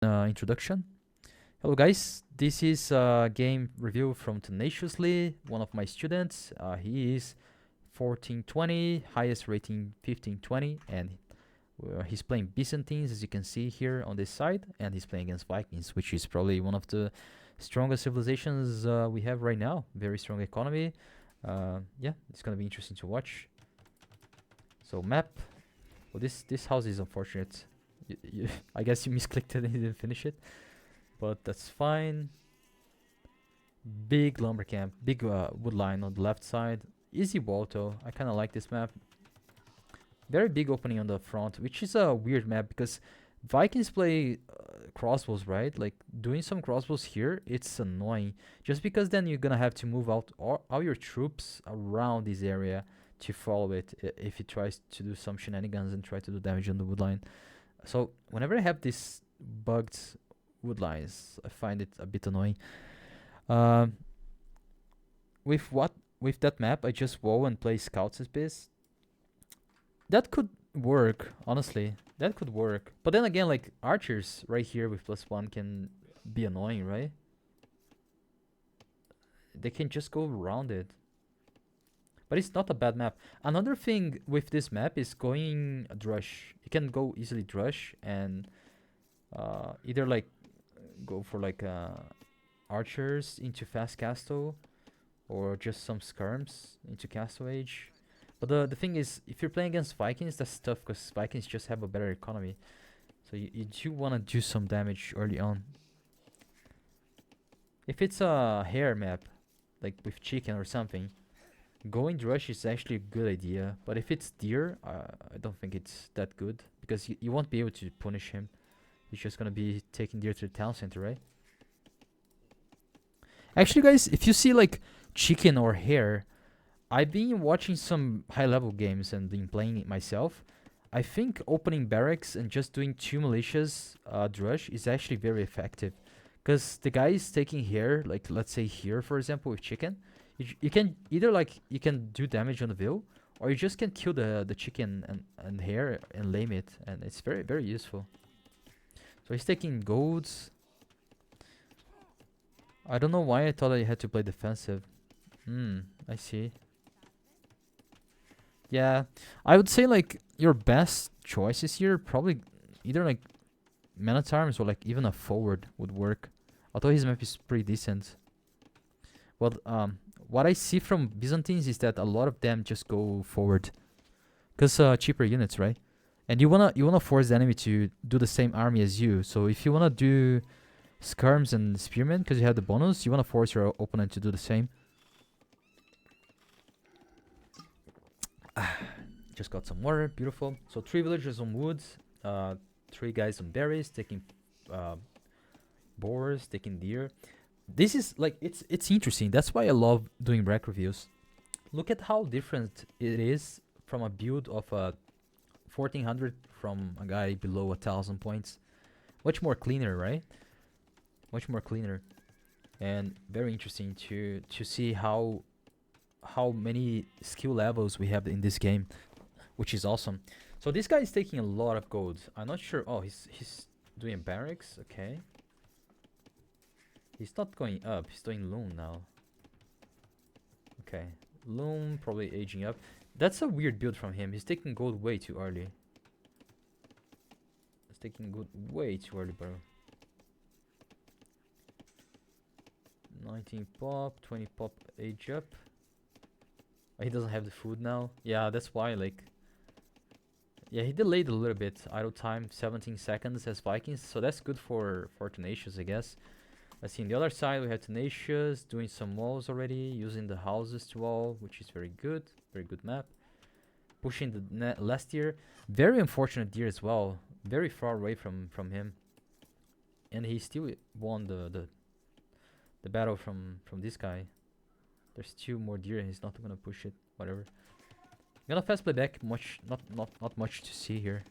Introduction. Hello guys, this is a game review from Tenaciously, one of my students. He is 1420, highest rating 1520, and he's playing Byzantines, as you can see here on this side, and he's playing against Vikings, which is probably one of the strongest civilizations we have right now. Very strong economy. Yeah, it's gonna be interesting to watch. So map. Well, this house is unfortunate. I guess you misclicked it and you didn't finish it, but that's fine. Big lumber camp, big wood line on the left side. Easy wall though. I kind of like this map. Very big opening on the front, which is a weird map because Vikings play crossbows, right? Like doing some crossbows here, it's annoying. Just because then you're gonna have to move out all your troops around this area to follow it if it tries to do some shenanigans and try to do damage on the wood line. So whenever I have these bugged wood lines, I find it a bit annoying. Um, with that map, I just wall and play scouts as base. That could work, honestly. That could work. But then again, like archers right here with +1 can be annoying, right? They can just go around it. But it's not a bad map. Another thing with this map is going drush. You can go easily drush and either like go for like archers into fast castle or just some skirms into castle age. But the thing is, if you're playing against Vikings, that's tough because Vikings just have a better economy. So you do want to do some damage early on. If it's a hare map, like with chicken or something, going drush is actually a good idea. But if it's deer, I don't think it's that good because you won't be able to punish him. He's just gonna be taking deer to the town center, right? Actually, guys, if you see like chicken or hare, I've been watching some high-level games and been playing it myself. I think opening barracks and just doing 2 militias drush is actually very effective. Because the guy is taking here, like let's say here for example with chicken, you can either like you can do damage on the veil, or you just can kill the chicken and hare and lame it, and it's very useful. So he's taking golds. I don't know why I thought I had to play defensive. I see. Yeah, I would say like your best choices here probably either like men at arms or like even a forward would work. Although his map is pretty decent. Well, what I see from Byzantines is that a lot of them just go forward, cause cheaper units, right? And you wanna force the enemy to do the same army as you. So if you wanna do skirms and spearmen, cause you have the bonus, you wanna force your opponent to do the same. Just got some water, beautiful. So 3 villagers on woods, 3 guys on berries, taking boars, taking deer. This is like it's interesting. That's why I love doing rec reviews. Look at how different it is from a build of a 1400 from a guy below 1000 points. Much more cleaner, right? Much more cleaner, and very interesting to see how many skill levels we have in this game, which is awesome. So this guy is taking a lot of gold. I'm not sure. Oh, he's doing barracks. Okay. He's not going up. He's doing loom now. Okay. Loom probably aging up. That's a weird build from him. He's taking gold way too early. He's taking gold way too early, bro. 19 pop, 20 pop, age up. Oh, he doesn't have the food now. Yeah, that's why, like... Yeah, he delayed a little bit. Idle time, 17 seconds as Vikings. So that's good for Tenacious, I guess. Let's see, on the other side, we have Tenacious doing some walls already, using the houses to wall, which is very good. Very good map. Pushing the last deer. Very unfortunate deer as well. Very far away from him. And he still won the battle from this guy. There's 2 more deer and he's not gonna push it. Whatever. I'm gonna fast play back. Not much to see here.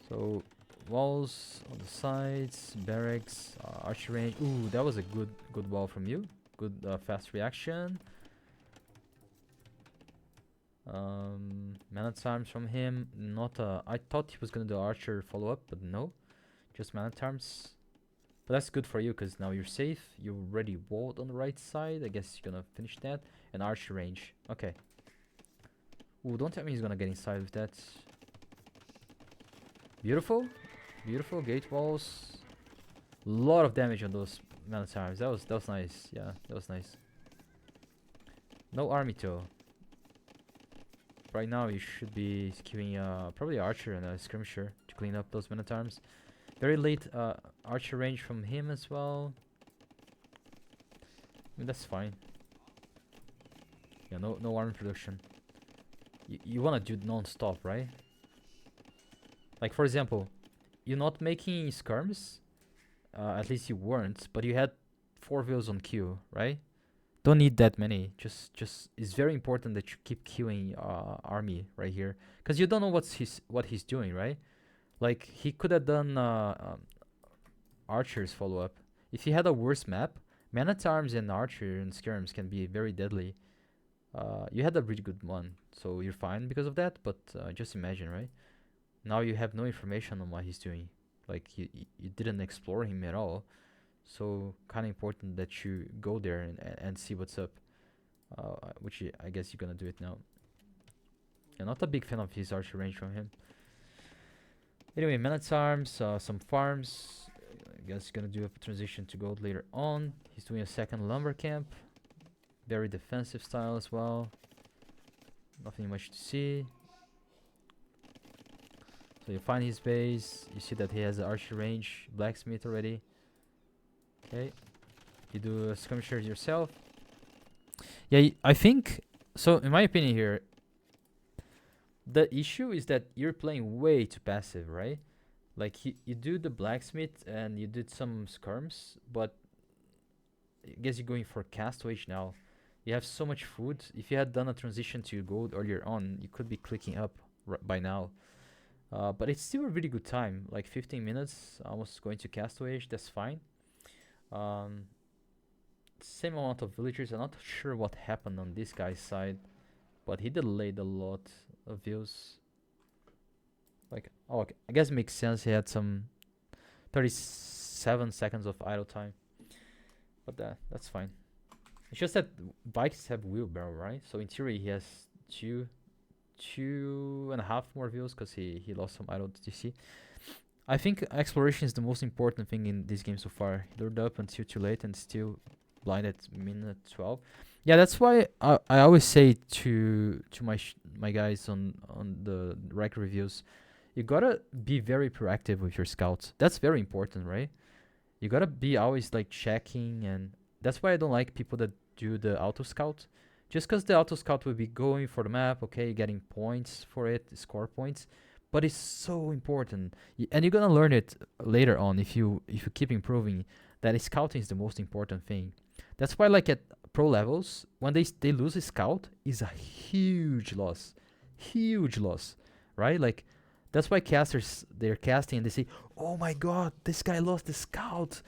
So walls on the sides, barracks, archer range. Ooh, that was a good wall from you. Good fast reaction. Mana Charms from him. Not I thought he was gonna do Archer follow-up, but no. Just Mana Charms. But that's good for you, because now you're safe. You already walled on the right side. I guess you're gonna finish that. And Archer range. Okay. Ooh, don't tell me he's gonna get inside with that. Beautiful. Beautiful. Gate walls. Lot of damage on those Mana Charms. That was nice. Yeah, that was nice. No army though. Right now you should be queuing probably Archer and a Skirmisher to clean up those Mana Charms. Very late Archer range from him as well. I mean, that's fine. Yeah, no army production. You wanna do non-stop, right? Like for example, you're not making skirms. At least you weren't, but you had 4 views on queue, right? Don't need that many. Just it's very important that you keep queuing army right here, because you don't know what he's doing, right? Like he could have done Archer's follow up. If he had a worse map, Mana Charms and Archer and Skirms can be very deadly. You had a really good one, so you're fine because of that. But just imagine, right? Now you have no information on what he's doing. Like you didn't explore him at all. So kind of important that you go there and see what's up. Which I guess you're gonna do it now. I'm not a big fan of his Archer range from him. Anyway, Mana Charms, some farms. I guess he's gonna do a transition to gold later on. He's doing a second lumber camp. Very defensive style as well. Nothing much to see. So you find his base. You see that he has the archer range, blacksmith already. Okay. You do a skirmisher yourself. Yeah, I think so. In my opinion, here, the issue is that you're playing way too passive, right? Like you do the blacksmith and you did some skirms, but I guess you're going for castaway now. You have so much food. If you had done a transition to gold earlier on, you could be clicking up by now. But it's still a really good time. Like 15 minutes, almost going to castaway. That's fine. Same amount of villagers. I'm not sure what happened on this guy's side, but he delayed a lot of views. Like, oh, okay. I guess it makes sense. He had some 37 seconds of idle time, but that's fine. It's just that bikes have wheelbarrow, right? So in theory, he has two and a half more views because he lost some idle TC. I think exploration is the most important thing in this game so far. He lured up until too late and still blind at minute 12. Yeah, that's why I always say to my guys on the rec reviews, you gotta be very proactive with your scouts. That's very important, right? You gotta be always like checking, and that's why I don't like people that do the auto scout. Just because the auto scout will be going for the map, okay, getting points for it, score points, but it's so important, and you're gonna learn it later on if you keep improving. That scouting is the most important thing. That's why, like at pro levels, when they lose a scout, is a huge loss, right? Like that's why casters, they're casting and they say, "Oh my God, this guy lost the scout.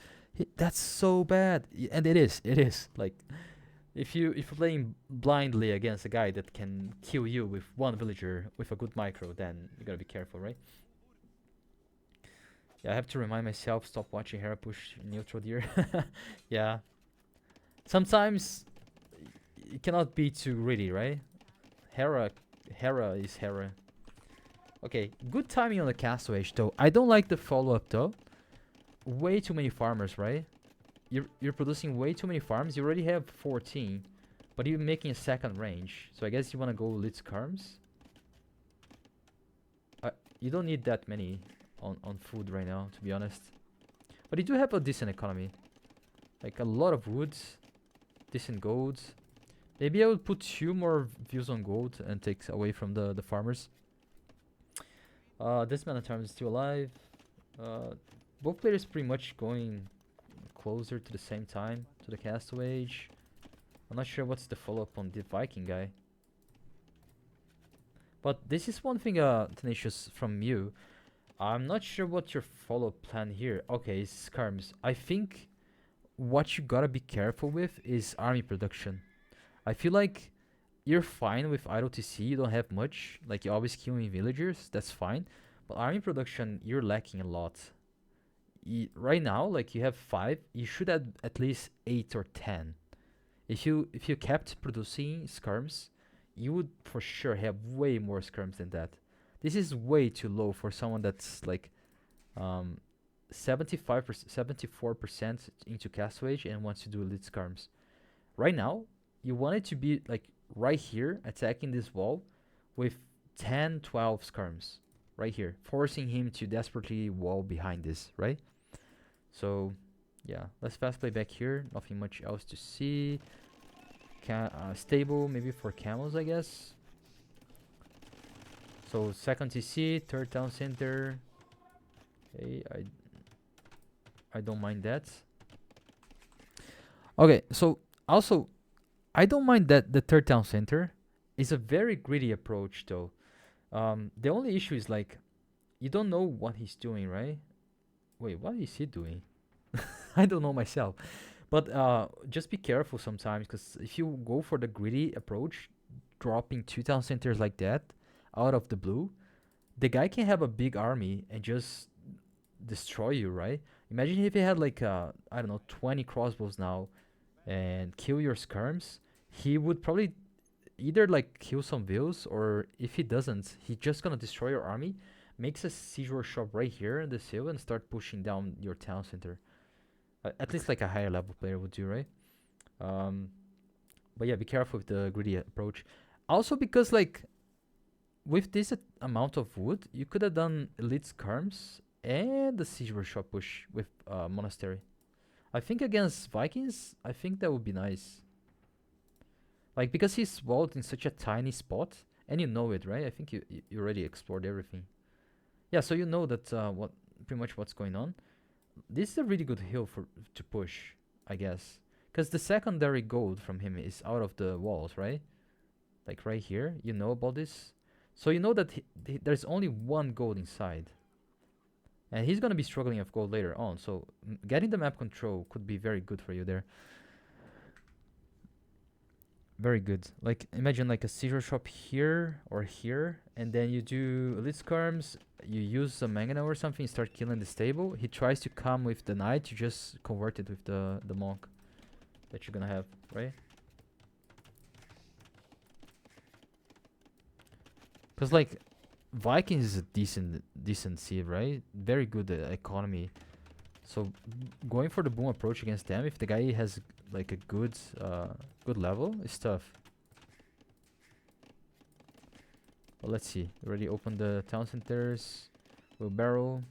That's so bad," and it is like. If you're playing blindly against a guy that can kill you with one villager with a good micro, then you gotta be careful, right? Yeah, I have to remind myself, stop watching Hera push neutral deer. Yeah. Sometimes you cannot be too greedy, right? Hera is Hera. Okay, good timing on the castaway though. I don't like the follow-up though. Way too many farmers, right? You're producing way too many farms. You already have 14, but you're making a second range. So I guess you want to go lit skirms. You don't need that many on food right now, to be honest. But you do have a decent economy, like a lot of woods, decent gold. Maybe I would put 2 more views on gold and take away from the farmers. This Mana Charm is still alive. Both players pretty much going closer to the same time to the castaway age. I'm not sure what's the follow-up on the Viking guy. But this is one thing, Tenacious, from you. I'm not sure what your follow-up plan here. Okay, skirms. I think what you gotta be careful with is army production. I feel like you're fine with idle TC. You don't have much. Like you're always killing villagers. That's fine. But army production, you're lacking a lot. Right now, like you have 5. You should have at least 8 or 10. If you kept producing skirms, you would for sure have way more skirms than that. This is way too low for someone that's like 75%, 74% into castle age and wants to do elite skirms. Right now, you want it to be like right here attacking this wall with 10, 12 skirms right here, forcing him to desperately wall behind this, right? So yeah, let's fast play back here. Nothing much else to see. Stable maybe for camels, I guess. So second TC, third town center. Okay, I don't mind that. Okay, so also I don't mind that the third town center is a very greedy approach though. The only issue is like you don't know what he's doing, right? Wait, what is he doing? I don't know myself. But just be careful sometimes, because if you go for the greedy approach, dropping 2 town centers like that out of the blue, the guy can have a big army and just destroy you, right? Imagine if he had like I don't know 20 crossbows now and kill your skirms. He would probably either like kill some vills, or if he doesn't, he's just gonna destroy your army, makes a siege workshop right here in the hill and start pushing down your town center. At least like a higher level player would do, right? Um, but yeah, be careful with the greedy approach. Also because like with this amount of wood, you could have done elite skirms and the siege workshop push with monastery. I think against Vikings, I think that would be nice. Like because he's walled in such a tiny spot, and you know it, right? I think you already explored everything. Yeah, so you know that what pretty much what's going on. This is a really good hill for to push, I guess, because the secondary gold from him is out of the walls, right? Like right here, you know about this, so you know that there's only 1 gold inside, and he's gonna be struggling with gold later on. So getting the map control could be very good for you there. Very good. Like imagine like a seizure shop here or here, and then you do elite skirms. You use some mangonel or something, start killing the stable. He tries to come with the knight. You just convert it with the monk that you're gonna have, right? Because like Vikings is a decent seed, right? Very good economy. So going for the boom approach against them, if the guy has like a good level, is tough. Well, let's see. Already opened the town centers. Wheelbarrow.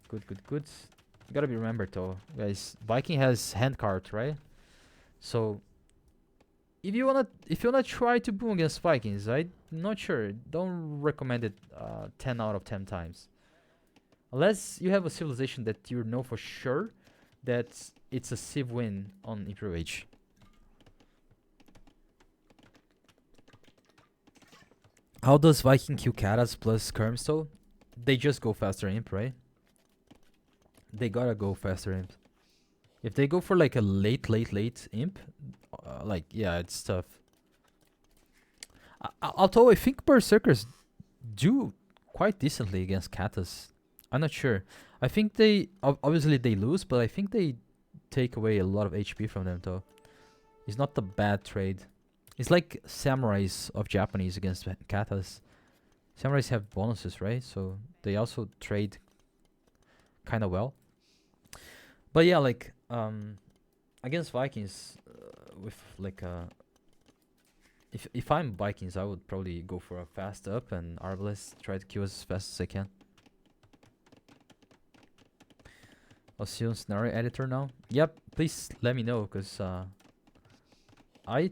Good. You gotta be remembered though, guys. Viking has handcart, right? So if you wanna try to boom against Vikings, I'm not sure. Don't recommend it 10 out of 10 times. Unless you have a civilization that you know for sure that it's a civ win on Imperial Age. How does Viking kill Katas plus Skirms though? They just go faster imp, right? They gotta go faster imp. If they go for like a late imp, like yeah, it's tough. Although I think Berserkers do quite decently against Katas. I'm not sure. I think they obviously they lose, but I think they take away a lot of HP from them though. It's not a bad trade. It's like samurais of Japanese against katas. Samurais have bonuses, right? So they also trade kind of well. But yeah, like against Vikings, with like if I'm Vikings, I would probably go for a fast up and Arbalest, try to kill as fast as I can. I'll see you on scenario editor now. Yep, please let me know, because I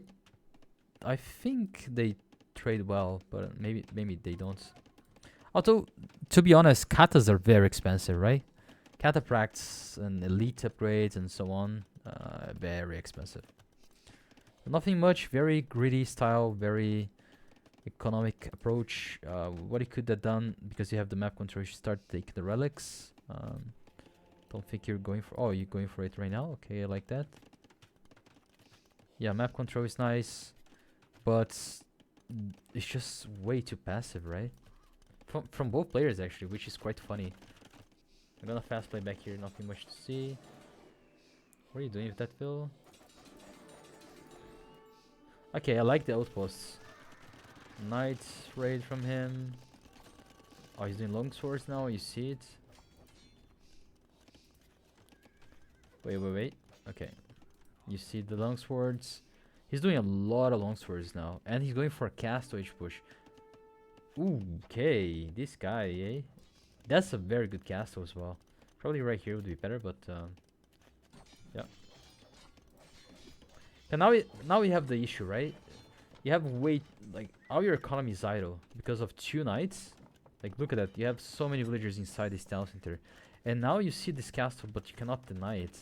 think they trade well, but maybe they don't. Although, to be honest, katas are very expensive, right? Cataphracts and elite upgrades and so on, very expensive. Nothing much, very greedy style, very economic approach. What you could have done, because you have the map control, you should start taking the relics. Don't think you're going for... Oh, you're going for it right now? Okay, I like that. Yeah, map control is nice. but it's just way too passive, right? From both players actually, which is quite funny. I'm gonna fast play back here, nothing much to see. What are you doing with that, Phil? Okay, I like the outposts. Knight raid from him. Oh, he's doing long swords now, you see it. Wait. Okay. You see the long swords. He's doing a lot of long swords now. And he's going for a cast edge push. Ooh, okay. This guy, eh? That's a very good castle as well. Probably right here would be better, but yeah. And now we have the issue, right? You have like all your economy is idle because of 2 knights. Like look at that. You have so many villagers inside this town center. And now you see this castle, but you cannot deny it.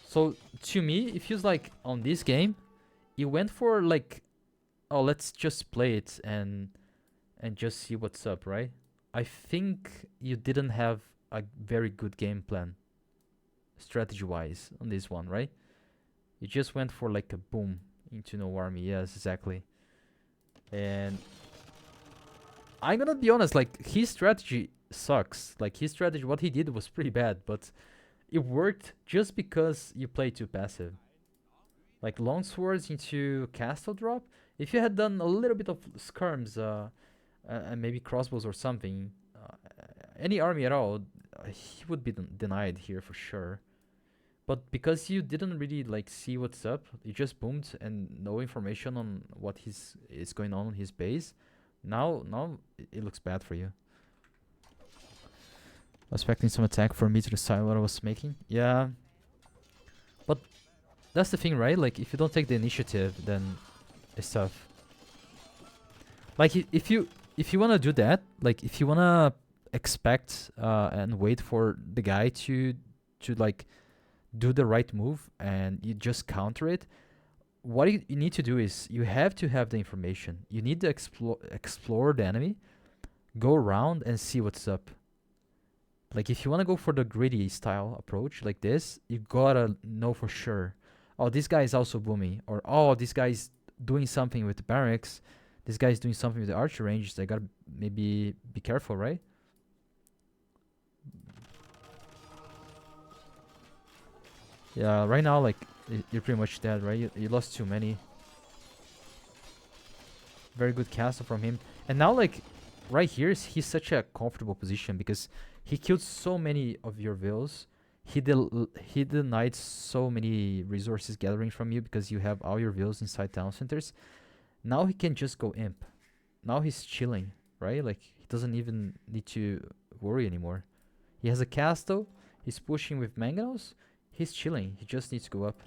So to me, it feels like on this game, you went for like, oh, let's just play it and just see what's up, right? I think you didn't have a very good game plan, strategy-wise, on this one, right? You just went for like a boom into no army. Yes, exactly. And I'm gonna be honest, like his strategy sucks. Like his strategy, what he did was pretty bad, but it worked just because you played too passive. Like long swords into castle drop. If you had done a little bit of skirms, and maybe crossbows or something, any army at all, he would be denied here for sure. But because you didn't really like see what's up, you just boomed and no information on what is going on his base. Now it looks bad for you. I was expecting some attack for me to decide what I was making. Yeah. But that's the thing, right? Like if you don't take the initiative, then it's tough. Like if you wanna do that, like if you wanna expect and wait for the guy to like do the right move and you just counter it, what you need to do is you have to have the information. You need to explore the enemy, go around and see what's up. Like if you want to go for the greedy style approach like this, you gotta know for sure, oh, this guy is also booming, or oh, this guy is doing something with the barracks, this guy is doing something with the archer range. I gotta maybe be careful, right? Yeah, right now, like, you're pretty much dead, right? You lost too many. Very good castle from him. And now, like, right here, he's such a comfortable position because he killed so many of your vills. He denied so many resources gathering from you because you have all your vills inside town centers. Now he can just go imp. Now he's chilling, right? Like, he doesn't even need to worry anymore. He has a castle. He's pushing with mangonels. He's chilling. He just needs to go up.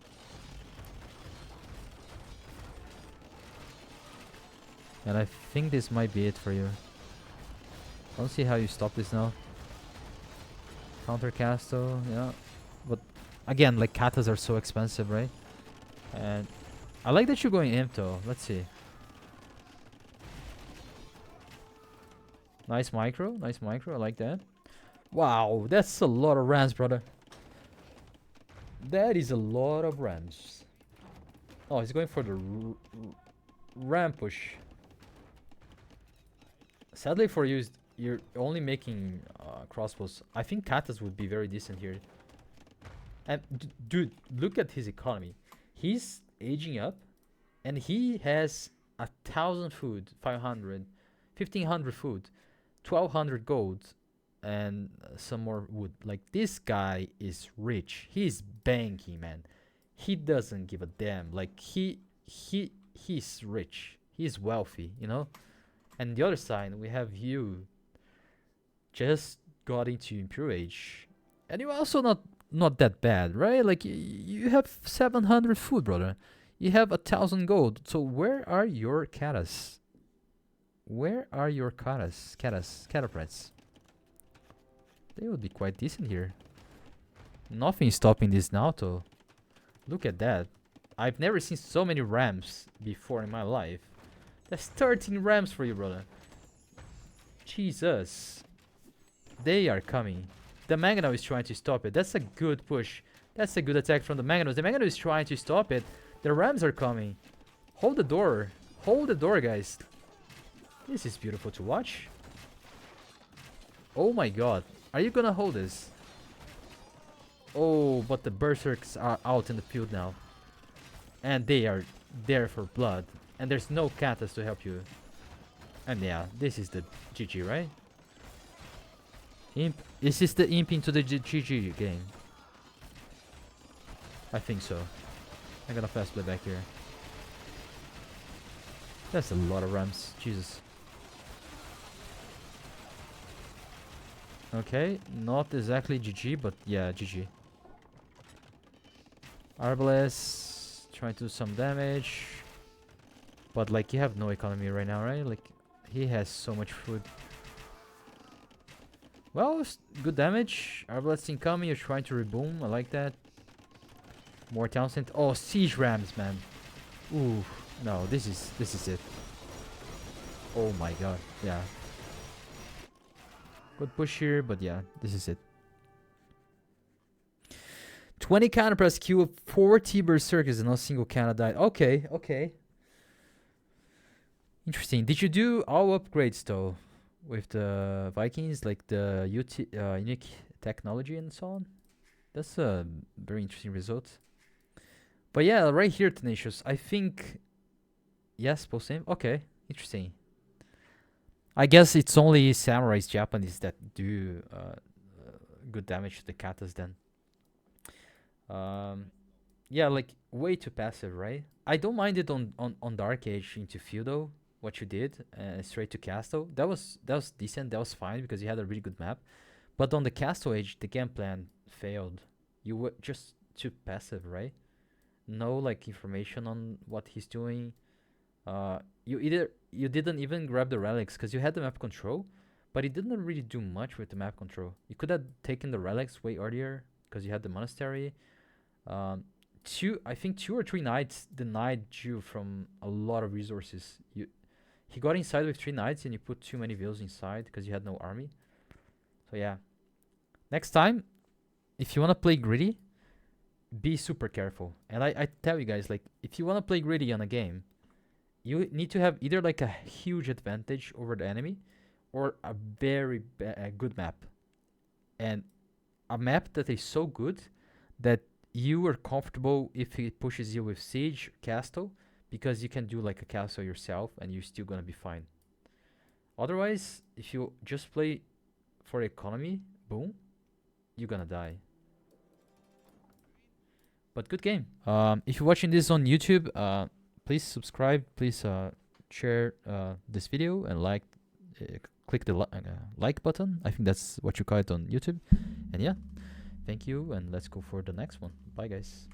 And I think this might be it for you. I don't see how you stop this now. Counter castle, yeah. But again, like katas are so expensive, right? And I like that you're going imp though. Let's see. Nice micro. Nice micro. I like that. Wow, that's a lot of rams, brother. That is a lot of rams. Oh, he's going for the ram push. Sadly for you, you're only making crossbows. I think katas would be very decent here. And dude, look at his economy. He's aging up, and he has 1,000 food, 500, 1,500 food, 1,200 gold, and some more wood. Like this guy is rich. He's banking, man. He doesn't give a damn. Like he's rich. He's wealthy, you know. And the other side, we have you. Just got into Imperial Age, and you're also not that bad, right? Like you have 700 food, brother. You have 1,000 gold. So where are your katas? Where are your cataprets? They would be quite decent here. Nothing is stopping this now, though. Look at that. I've never seen so many rams before in my life. That's 13 rams for you, brother. Jesus. They are coming. The Mangonel is trying to stop it. That's a good push. That's a good attack from the Magnus. The Magnus is trying to stop it. The Rams are coming. Hold the door. Hold the door, guys. This is beautiful to watch. Oh my god. Are you gonna hold this? Oh, but the Berserks are out in the field now. And they are there for blood. And there's no Katas to help you. And yeah, this is the GG, right? Imp. Is this the imp into the GG game? I think so. I'm gonna fast play back here. That's a lot of Rams. Jesus. Okay, not exactly GG, but yeah, GG. Arbalest trying to do some damage. But like, you have no economy right now, right? Like, he has so much food. Well, good damage. Arbalest incoming. You're trying to reboom. I like that. More Townsend. Oh, siege rams, man. Ooh, no, this is it. Oh my god, yeah. Good push here, but yeah, this is it. 20 counter press Q, 40 berserkers, and no single counter died. Okay, okay. Interesting. Did you do all upgrades though with the Vikings, like the unique technology and so on? That's a very interesting result. But yeah, right here, Tenacious. I think yes, post aim. Okay, interesting. I guess it's only samurais Japanese that do good damage to the katas then. Yeah, like way too passive, right? I don't mind it on Dark Age into Feudal, what you did, straight to Castle. That was decent. That was fine because you had a really good map. But on the Castle Age, the game plan failed. You were just too passive, right? No like information on what he's doing. You didn't even grab the relics because you had the map control, but it didn't really do much with the map control. You could have taken the relics way earlier because you had the monastery. I think 2 or 3 knights denied you from a lot of resources. He got inside with 3 knights and you put too many vills inside because you had no army. So yeah, next time, if you want to play greedy, be super careful. And I tell you guys, like, if you want to play greedy on a game, you need to have either like a huge advantage over the enemy or a very good map. And a map that is so good that you are comfortable if it pushes you with siege castle, because you can do like a castle yourself and you're still gonna be fine. Otherwise, if you just play for economy, boom, you're gonna die. But good game. If you're watching this on YouTube, please subscribe, please share this video and like, click the like button. I think that's what you call it on YouTube. And yeah, thank you, and let's go for the next one. Bye guys.